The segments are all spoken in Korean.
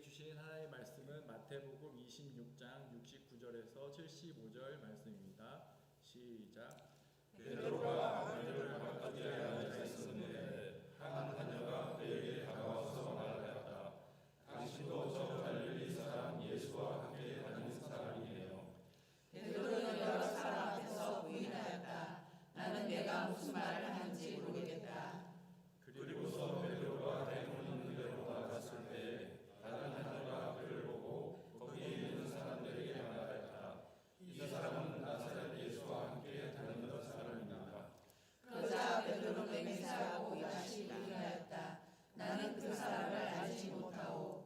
주신 하나님의 말씀은 마태복음 26장 69절에서 75절 말씀입니다. 시작. 베드로가 안뜰 바깥에 앉아 있었는데 한 하녀가 그에게 다가와서 말하였다. 당신도 저 갈릴리 사람 예수와 함께 다닌 사람이네요. 베드로는 여러 사람 앞에서 부인하였다. 나는 내가 무슨 말을 하는지 모르겠다. 그리고서 베드로가 대문 있는 데로 나갔을 때 다른 하녀가 그를 보고 거기에 있는 사람들에게 말하였다. 이 사람은 나사렛 예수와 함께 다니던 사람입니다. 그러자 베드로는 맹세하고 다시 부인하였다. 나는 그 사람을 알지 못하오.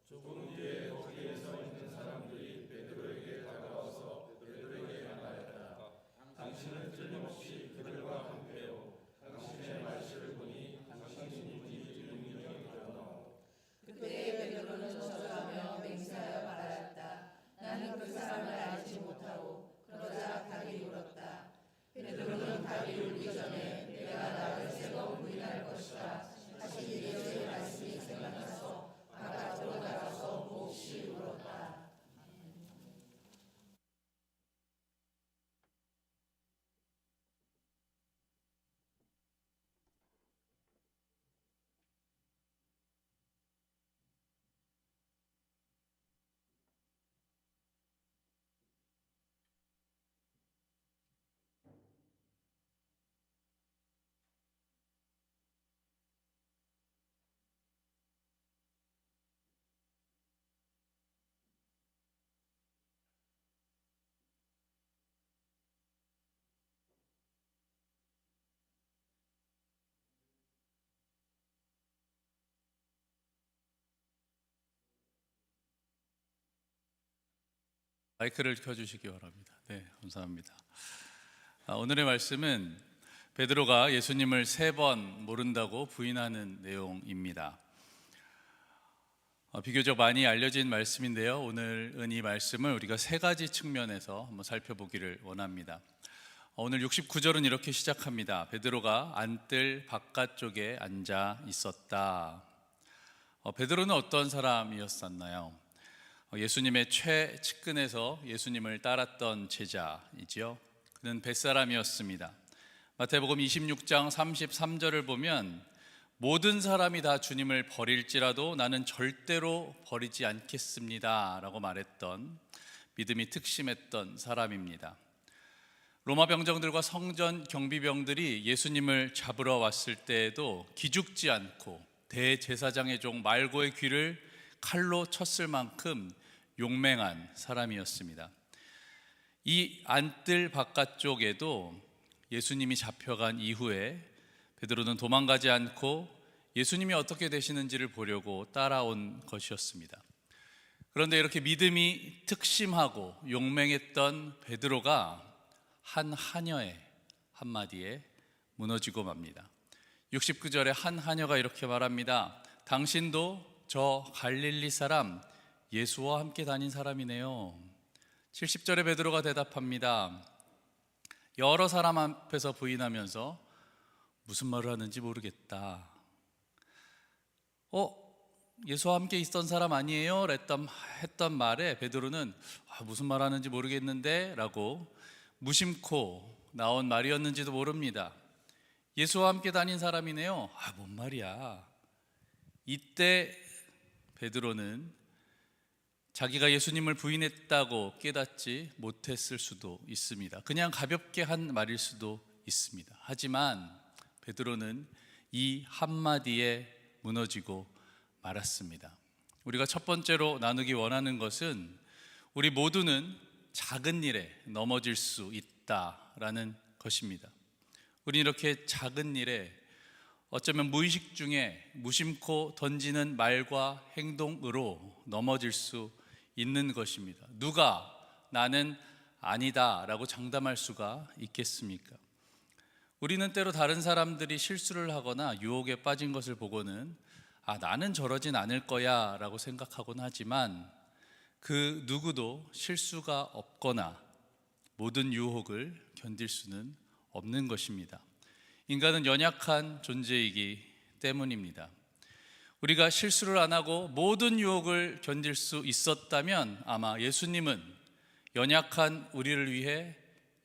조금 뒤에 거기에 서 있는 사람들이 베드로에게 다가와서 베드로에게 말하였다. 당신은 틀림없이 그들과 함께요. 당신의 말씀을 보니 당신이 분이 되었나오. 그때 베드로는 저주하며 맹세하여 말하였다. 나는 그 사람을 알지 못하오. 그러자 답이 울었다. 베드로는 답이 울기 전에 내가 나를 세 번 부인할 것이다. 다시 예수의 말씀이 생각나서 바깥으로 나가서 몹시 울었다. 마이크를 켜주시기 바랍니다. 네, 감사합니다. 오늘의 말씀은 베드로가 예수님을 3번 모른다고 부인하는 내용입니다. 비교적 많이 알려진 말씀인데요. 오늘은 이 말씀을 우리가 3가지 측면에서 한번 살펴보기를 원합니다. 오늘 69절은 이렇게 시작합니다. 베드로가 안뜰 바깥쪽에 앉아 있었다. 베드로는 어떤 사람이었었나요? 예수님의 최측근에서 예수님을 따랐던 제자이지요. 그는 벳사람이었습니다. 마태복음 26장 33절을 보면 모든 사람이 다 주님을 버릴지라도 나는 절대로 버리지 않겠습니다 라고 말했던 믿음이 특심했던 사람입니다. 로마 병정들과 성전 경비병들이 예수님을 잡으러 왔을 때에도 기죽지 않고 대제사장의 종 말고의 귀를 칼로 쳤을 만큼 용맹한 사람이었습니다. 이 안뜰 바깥쪽에도 예수님이 잡혀간 이후에 베드로는 도망가지 않고 예수님이 어떻게 되시는지를 보려고 따라온 것이었습니다. 그런데 이렇게 믿음이 특심하고 용맹했던 베드로가 한 하녀의 한마디에 무너지고 맙니다. 69절에 한 하녀가 이렇게 말합니다. 당신도 저 갈릴리 사람 예수와 함께 다닌 사람이네요. 70절에 베드로가 대답합니다. 여러 사람 앞에서 부인하면서 무슨 말을 하는지 모르겠다. 예수와 함께 있던 사람 아니에요? 했던 말에 베드로는 무슨 말 하는지 모르겠는데 라고 무심코 나온 말이었는지도 모릅니다. 예수와 함께 다닌 사람이네요. 뭔 말이야. 이때 베드로는 자기가 예수님을 부인했다고 깨닫지 못했을 수도 있습니다. 그냥 가볍게 한 말일 수도 있습니다. 하지만 베드로는 이 한마디에 무너지고 말았습니다. 우리가 첫 번째로 나누기 원하는 것은 우리 모두는 작은 일에 넘어질 수 있다라는 것입니다. 우리 이렇게 작은 일에 어쩌면 무의식 중에 무심코 던지는 말과 행동으로 넘어질 수 있는 것입니다. 누가 나는 아니다 라고 장담할 수가 있겠습니까? 우리는 때로 다른 사람들이 실수를 하거나 유혹에 빠진 것을 보고는 나는 저러진 않을 거야 라고 생각하곤 하지만 그 누구도 실수가 없거나 모든 유혹을 견딜 수는 없는 것입니다. 인간은 연약한 존재이기 때문입니다. 우리가 실수를 안 하고 모든 유혹을 견딜 수 있었다면 아마 예수님은 연약한 우리를 위해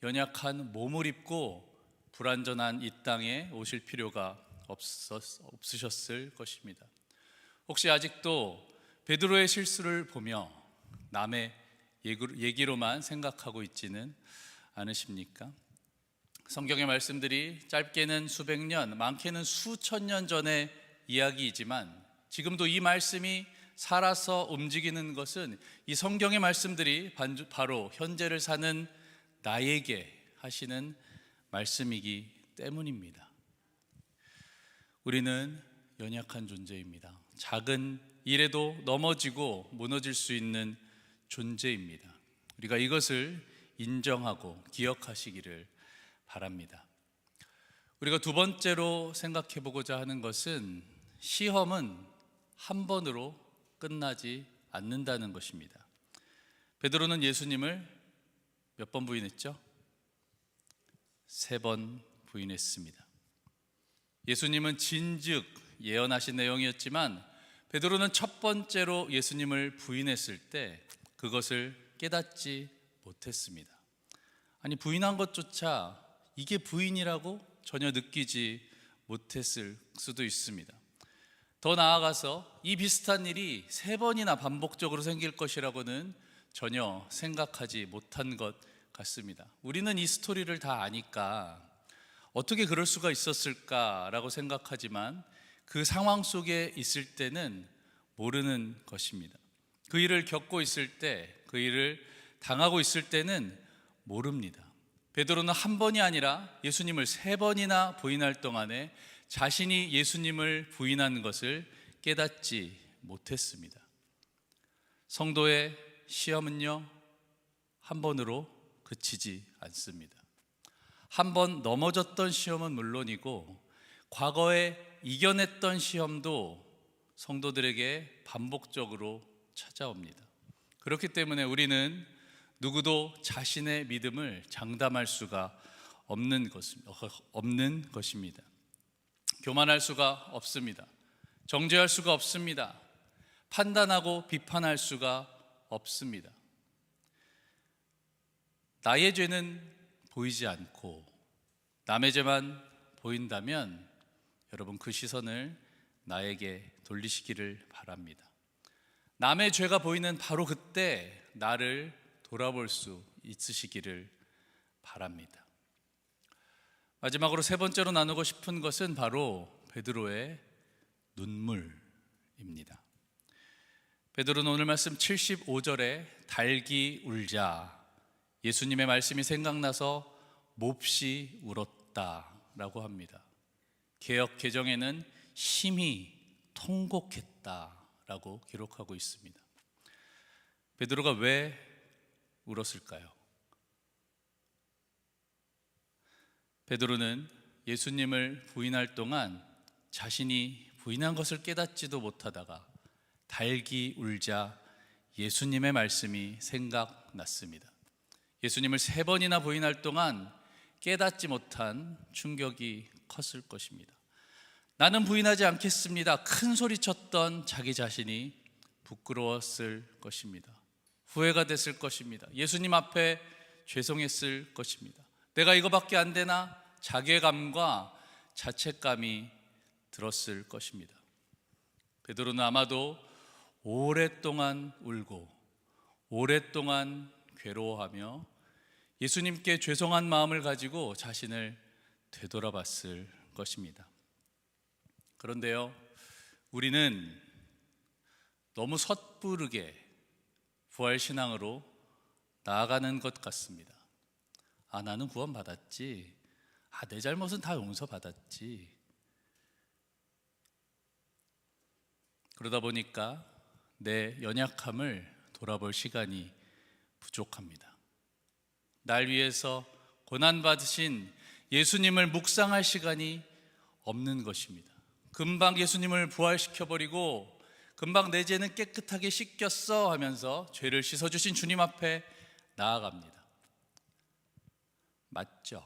연약한 몸을 입고 불완전한 이 땅에 오실 필요가 없으셨을 것입니다. 혹시 아직도 베드로의 실수를 보며 남의 얘기로만 생각하고 있지는 않으십니까? 성경의 말씀들이 짧게는 수백 년, 많게는 수천 년 전의 이야기이지만 지금도 이 말씀이 살아서 움직이는 것은 이 성경의 말씀들이 바로 현재를 사는 나에게 하시는 말씀이기 때문입니다. 우리는 연약한 존재입니다. 작은 일에도 넘어지고 무너질 수 있는 존재입니다. 우리가 이것을 인정하고 기억하시기를 바랍니다. 우리가 두 번째로 생각해 보고자 하는 것은 시험은 한 번으로 끝나지 않는다는 것입니다. 베드로는 예수님을 몇 번 부인했죠? 3번 부인했습니다. 예수님은 진즉 예언하신 내용이었지만 베드로는 첫 번째로 예수님을 부인했을 때 그것을 깨닫지 못했습니다. 아니, 부인한 것조차 이게 부인이라고 전혀 느끼지 못했을 수도 있습니다. 더 나아가서 이 비슷한 일이 3번이나 반복적으로 생길 것이라고는 전혀 생각하지 못한 것 같습니다. 우리는 이 스토리를 다 아니까 어떻게 그럴 수가 있었을까라고 생각하지만 그 상황 속에 있을 때는 모르는 것입니다. 그 일을 겪고 있을 때, 그 일을 당하고 있을 때는 모릅니다. 베드로는 한 번이 아니라 예수님을 3번이나 부인할 동안에 자신이 예수님을 부인한 것을 깨닫지 못했습니다. 성도의 시험은요, 한 번으로 그치지 않습니다. 한 번 넘어졌던 시험은 물론이고 과거에 이겨냈던 시험도 성도들에게 반복적으로 찾아옵니다. 그렇기 때문에 우리는 누구도 자신의 믿음을 장담할 수가 없는 것입니다. 교만할 수가 없습니다. 정죄할 수가 없습니다. 판단하고 비판할 수가 없습니다. 나의 죄는 보이지 않고 남의 죄만 보인다면 여러분 그 시선을 나에게 돌리시기를 바랍니다. 남의 죄가 보이는 바로 그때 나를 돌아볼 수 있으시기를 바랍니다. 마지막으로 3번째로 나누고 싶은 것은 바로 베드로의 눈물입니다. 베드로는 오늘 말씀 75절에 달기 울자, 예수님의 말씀이 생각나서 몹시 울었다라고 합니다. 개역 개정에는 심히 통곡했다라고 기록하고 있습니다. 베드로가 왜 울었을까요? 베드로는 예수님을 부인할 동안 자신이 부인한 것을 깨닫지도 못하다가 달기 울자 예수님의 말씀이 생각났습니다. 예수님을 3번이나 부인할 동안 깨닫지 못한 충격이 컸을 것입니다. 나는 부인하지 않겠습니다. 큰 소리 쳤던 자기 자신이 부끄러웠을 것입니다. 후회가 됐을 것입니다. 예수님 앞에 죄송했을 것입니다. 내가 이거밖에 안 되나? 자괴감과 자책감이 들었을 것입니다. 베드로는 아마도 오랫동안 울고 오랫동안 괴로워하며 예수님께 죄송한 마음을 가지고 자신을 되돌아봤을 것입니다. 그런데요, 우리는 너무 섣부르게 부활신앙으로 나아가는 것 같습니다. 나는 구원받았지. 내 잘못은 다 용서받았지. 그러다 보니까 내 연약함을 돌아볼 시간이 부족합니다. 날 위해서 고난받으신 예수님을 묵상할 시간이 없는 것입니다. 금방 예수님을 부활시켜버리고 금방 내 죄는 깨끗하게 씻겼어 하면서 죄를 씻어주신 주님 앞에 나아갑니다. 맞죠?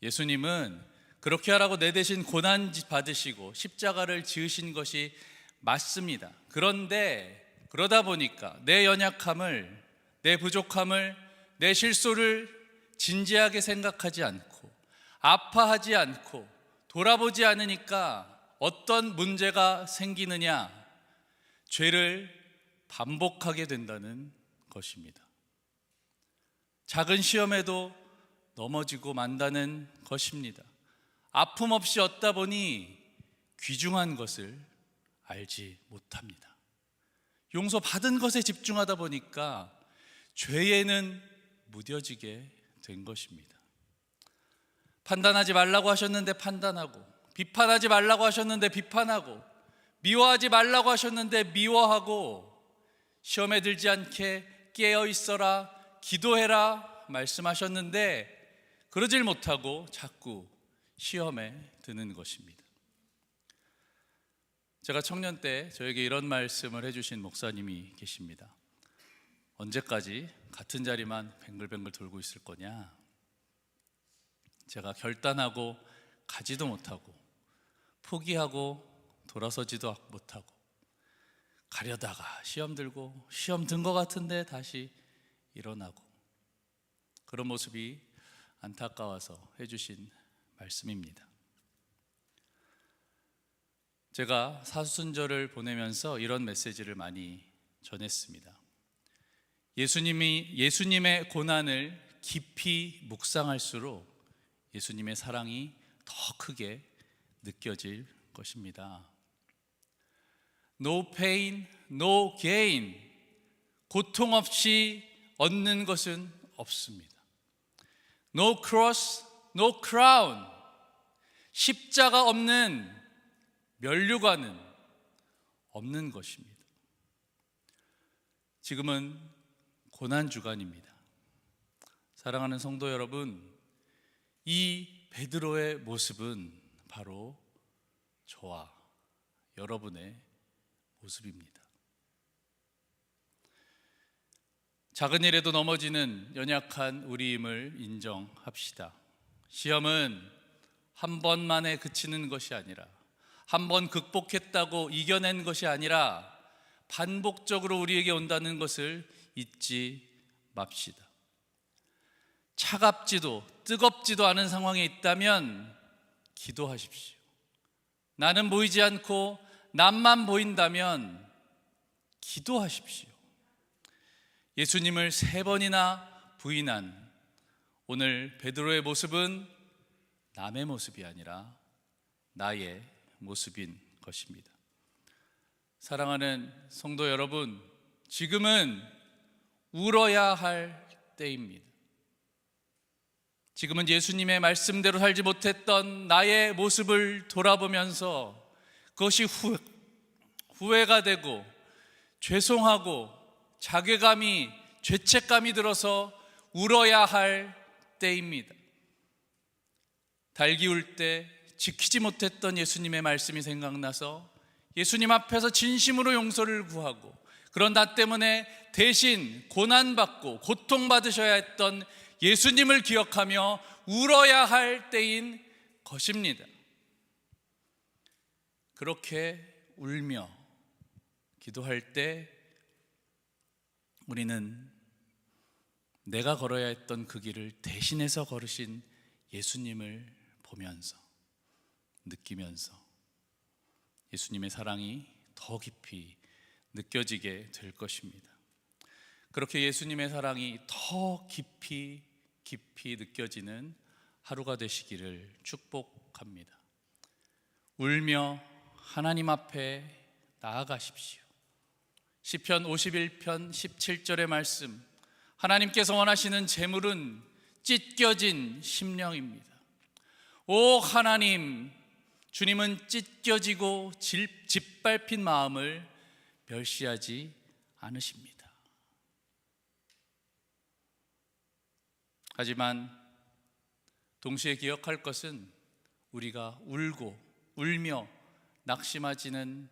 예수님은 그렇게 하라고 내 대신 고난 받으시고 십자가를 지으신 것이 맞습니다. 그런데 그러다 보니까 내 연약함을, 내 부족함을, 내 실수를 진지하게 생각하지 않고 아파하지 않고 돌아보지 않으니까 어떤 문제가 생기느냐? 죄를 반복하게 된다는 것입니다. 작은 시험에도 넘어지고 만다는 것입니다. 아픔 없이 얻다 보니 귀중한 것을 알지 못합니다. 용서받은 것에 집중하다 보니까 죄에는 무뎌지게 된 것입니다. 판단하지 말라고 하셨는데 판단하고, 비판하지 말라고 하셨는데 비판하고, 미워하지 말라고 하셨는데 미워하고, 시험에 들지 않게 깨어 있어라, 기도해라 말씀하셨는데 그러질 못하고 자꾸 시험에 드는 것입니다. 제가 청년 때 저에게 이런 말씀을 해주신 목사님이 계십니다. 언제까지 같은 자리만 뱅글뱅글 돌고 있을 거냐? 제가 결단하고 가지도 못하고 포기하고 돌아서지도 못하고 가려다가 시험 들고 시험 든 것 같은데 다시 일어나고, 그런 모습이 안타까워서 해주신 말씀입니다. 제가 사순절을 보내면서 이런 메시지를 많이 전했습니다. 예수님의 고난을 깊이 묵상할수록 예수님의 사랑이 더 크게 느껴질 것입니다. No pain, no gain. 고통 없이 얻는 것은 없습니다. No cross, no crown. 십자가 없는 면류관은 없는 것입니다. 지금은 고난주간입니다. 사랑하는 성도 여러분, 이 베드로의 모습은 바로 저와 여러분의 모습입니다. 작은 일에도 넘어지는 연약한 우리임을 인정합시다. 시험은 한 번만에 그치는 것이 아니라, 한 번 극복했다고 이겨낸 것이 아니라 반복적으로 우리에게 온다는 것을 잊지 맙시다. 차갑지도 뜨겁지도 않은 상황에 있다면 기도하십시오. 나는 보이지 않고 남만 보인다면 기도하십시오. 예수님을 3번이나 부인한 오늘 베드로의 모습은 남의 모습이 아니라 나의 모습인 것입니다. 사랑하는 성도 여러분, 지금은 울어야 할 때입니다. 지금은 예수님의 말씀대로 살지 못했던 나의 모습을 돌아보면서 그것이 후회가 되고 죄송하고 자괴감이, 죄책감이 들어서 울어야 할 때입니다. 달기 울 때 지키지 못했던 예수님의 말씀이 생각나서 예수님 앞에서 진심으로 용서를 구하고, 그런 나 때문에 대신 고난받고 고통받으셔야 했던 예수님을 기억하며 울어야 할 때인 것입니다. 그렇게 울며 기도할 때 우리는 내가 걸어야 했던 그 길을 대신해서 걸으신 예수님을 보면서, 느끼면서 예수님의 사랑이 더 깊이 느껴지게 될 것입니다. 그렇게 예수님의 사랑이 더 깊이 느껴지는 하루가 되시기를 축복합니다. 울며 하나님 앞에 나아가십시오. 시편 51편 17절의 말씀, 하나님께서 원하시는 제물은 찢겨진 심령입니다. 오 하나님, 주님은 찢겨지고 짓밟힌 마음을 멸시하지 않으십니다. 하지만 동시에 기억할 것은 우리가 울며 낙심하지는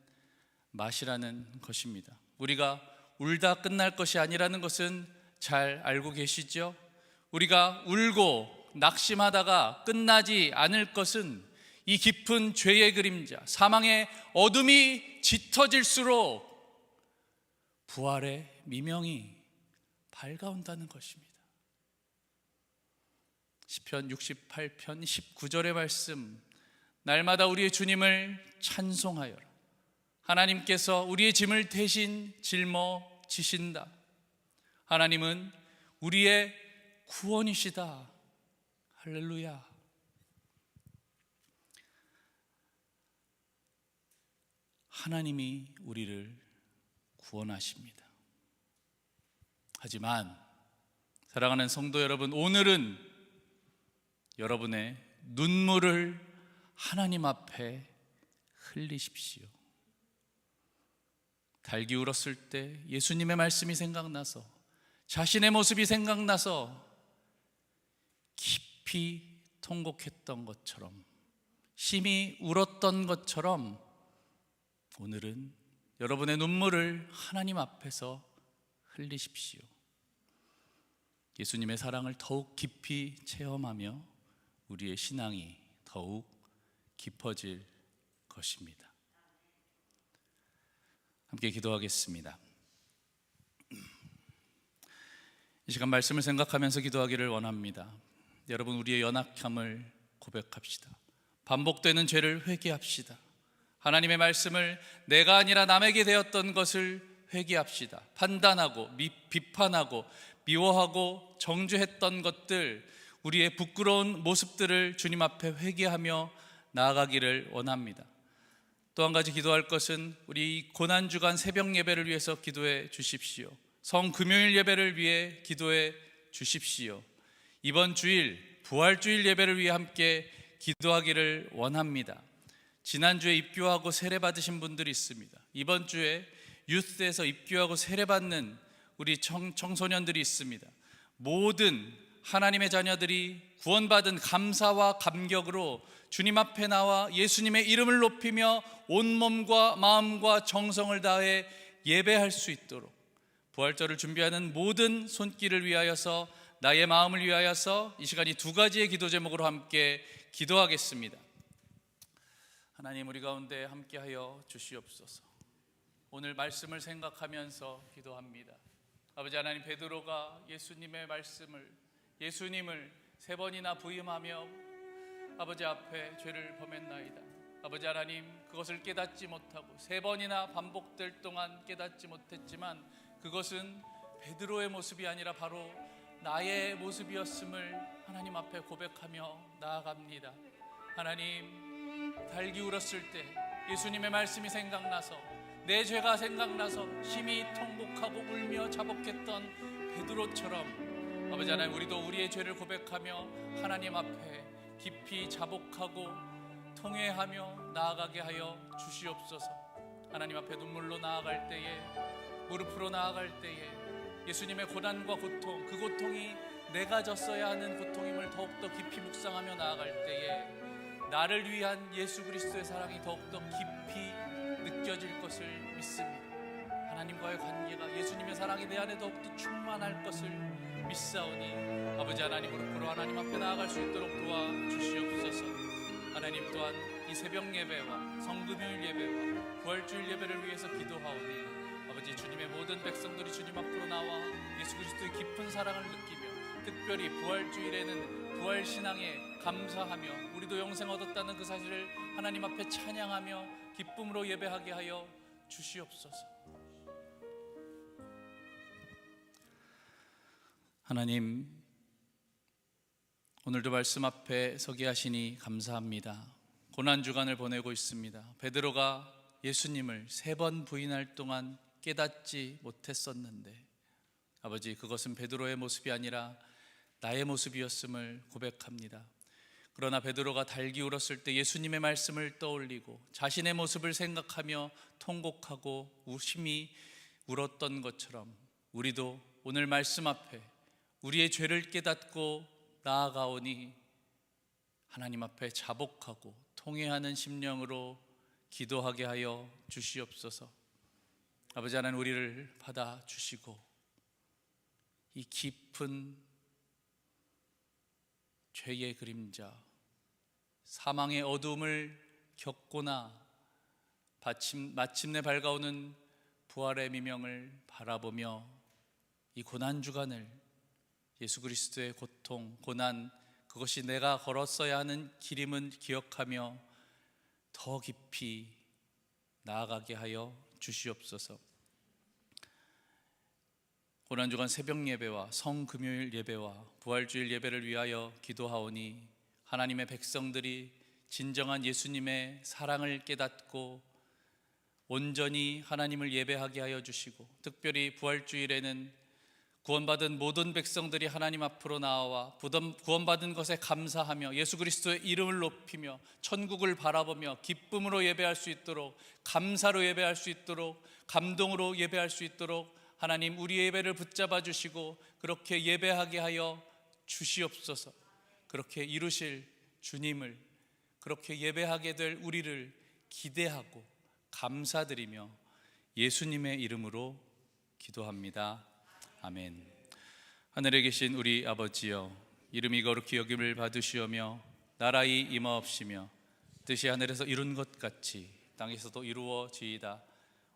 마시라는 것입니다. 우리가 울다 끝날 것이 아니라는 것은 잘 알고 계시죠? 우리가 울고 낙심하다가 끝나지 않을 것은 이 깊은 죄의 그림자, 사망의 어둠이 짙어질수록 부활의 미명이 밝아온다는 것입니다. 시편 68편 19절의 말씀, 날마다 우리의 주님을 찬송하여라. 하나님께서 우리의 짐을 대신 짊어지신다. 하나님은 우리의 구원이시다. 할렐루야. 하나님이 우리를 구원하십니다. 하지만 사랑하는 성도 여러분, 오늘은 여러분의 눈물을 하나님 앞에 흘리십시오. 달기 울었을 때 예수님의 말씀이 생각나서, 자신의 모습이 생각나서 깊이 통곡했던 것처럼, 심히 울었던 것처럼 오늘은 여러분의 눈물을 하나님 앞에서 흘리십시오. 예수님의 사랑을 더욱 깊이 체험하며 우리의 신앙이 더욱 깊어질 것입니다. 함께 기도하겠습니다. 이 시간 말씀을 생각하면서 기도하기를 원합니다. 여러분, 우리의 연약함을 고백합시다. 반복되는 죄를 회개합시다. 하나님의 말씀을 내가 아니라 남에게 되었던 것을 회개합시다. 판단하고 비판하고 미워하고 정죄했던 것들, 우리의 부끄러운 모습들을 주님 앞에 회개하며 나아가기를 원합니다. 또 한 가지 기도할 것은 우리 고난주간 새벽 예배를 위해서 기도해 주십시오. 성금요일 예배를 위해 기도해 주십시오. 이번 주일 부활주일 예배를 위해 함께 기도하기를 원합니다. 지난주에 입교하고 세례 받으신 분들이 있습니다. 이번 주에 유스에서 입교하고 세례 받는 우리 청소년들이 있습니다. 모든 하나님의 자녀들이 구원받은 감사와 감격으로 주님 앞에 나와 예수님의 이름을 높이며 온몸과 마음과 정성을 다해 예배할 수 있도록, 부활절을 준비하는 모든 손길을 위하여서, 나의 마음을 위하여서 이 시간이 두 가지의 기도 제목으로 함께 기도하겠습니다. 하나님, 우리 가운데 함께하여 주시옵소서. 오늘 말씀을 생각하면서 기도합니다. 아버지 하나님, 베드로가 예수님의 말씀을, 예수님을 3번이나 부인하며 아버지 앞에 죄를 범했나이다. 아버지 하나님, 그것을 깨닫지 못하고 3번이나 반복될 동안 깨닫지 못했지만 그것은 베드로의 모습이 아니라 바로 나의 모습이었음을 하나님 앞에 고백하며 나아갑니다. 하나님, 달기 울었을 때 예수님의 말씀이 생각나서, 내 죄가 생각나서 심히 통곡하고 울며 자복했던 베드로처럼 아버지 하나님, 우리도 우리의 죄를 고백하며 하나님 앞에 깊이 자복하고 통회하며 나아가게 하여 주시옵소서. 하나님 앞에 눈물로 나아갈 때에, 무릎으로 나아갈 때에 예수님의 고난과 고통, 그 고통이 내가 졌어야 하는 고통임을 더욱더 깊이 묵상하며 나아갈 때에 나를 위한 예수 그리스도의 사랑이 더욱더 깊이 느껴질 것을 믿습니다. 하나님과의 관계가, 예수님의 사랑이 내 안에 더욱더 충만할 것을 믿사오니 아버지 하나님, 무릎으로 하나님 앞에 나아갈 수 있도록 도와주시옵소서. 하나님, 또한 이 새벽 예배와 성금요일 예배와 부활주일 예배를 위해서 기도하오니 아버지, 주님의 모든 백성들이 주님 앞으로 나와 예수 그리스도의 깊은 사랑을 느끼며, 특별히 부활주일에는 부활신앙에 감사하며 우리도 영생 얻었다는 그 사실을 하나님 앞에 찬양하며 기쁨으로 예배하게 하여 주시옵소서. 하나님, 오늘도 말씀 앞에 서게 하시니 감사합니다. 고난주간을 보내고 있습니다. 베드로가 예수님을 3번 부인할 동안 깨닫지 못했었는데 아버지, 그것은 베드로의 모습이 아니라 나의 모습이었음을 고백합니다. 그러나 베드로가 달기 울었을 때 예수님의 말씀을 떠올리고 자신의 모습을 생각하며 통곡하고 심히 울었던 것처럼 우리도 오늘 말씀 앞에 우리의 죄를 깨닫고 나아가오니 하나님 앞에 자복하고 통회하는 심령으로 기도하게 하여 주시옵소서. 아버지 하나님, 우리를 받아주시고 이 깊은 죄의 그림자, 사망의 어둠을 겪고나 마침내 밝아오는 부활의 미명을 바라보며 이 고난 주간을 예수 그리스도의 고통, 고난, 그것이 내가 걸었어야 하는 길임을 기억하며 더 깊이 나아가게 하여 주시옵소서. 고난주간 새벽 예배와 성금요일 예배와 부활주일 예배를 위하여 기도하오니 하나님의 백성들이 진정한 예수님의 사랑을 깨닫고 온전히 하나님을 예배하게 하여 주시고, 특별히 부활주일에는 구원받은 모든 백성들이 하나님 앞으로 나와 구원받은 것에 감사하며 예수 그리스도의 이름을 높이며 천국을 바라보며 기쁨으로 예배할 수 있도록, 감사로 예배할 수 있도록, 감동으로 예배할 수 있도록 하나님 우리의 예배를 붙잡아 주시고 그렇게 예배하게 하여 주시옵소서. 그렇게 이루실 주님을, 그렇게 예배하게 될 우리를 기대하고 감사드리며 예수님의 이름으로 기도합니다. 아멘. 하늘에 계신 우리 아버지여, 이름이 거룩히 여김을 받으시오며 나라의 임하옵시며 뜻이 하늘에서 이룬 것 같이 땅에서도 이루어지이다.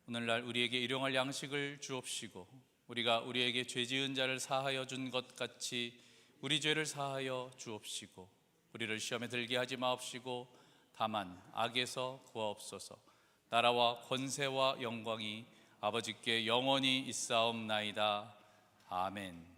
오늘날 우리에게 일용할 양식을 주옵시고 우리가 우리에게 죄 지은 자를 사하여 준 것 같이 우리 죄를 사하여 주옵시고 우리를 시험에 들게 하지 마옵시고 다만 악에서 구하옵소서. 나라와 권세와 영광이 아버지께 영원히 있사옵나이다. 아멘.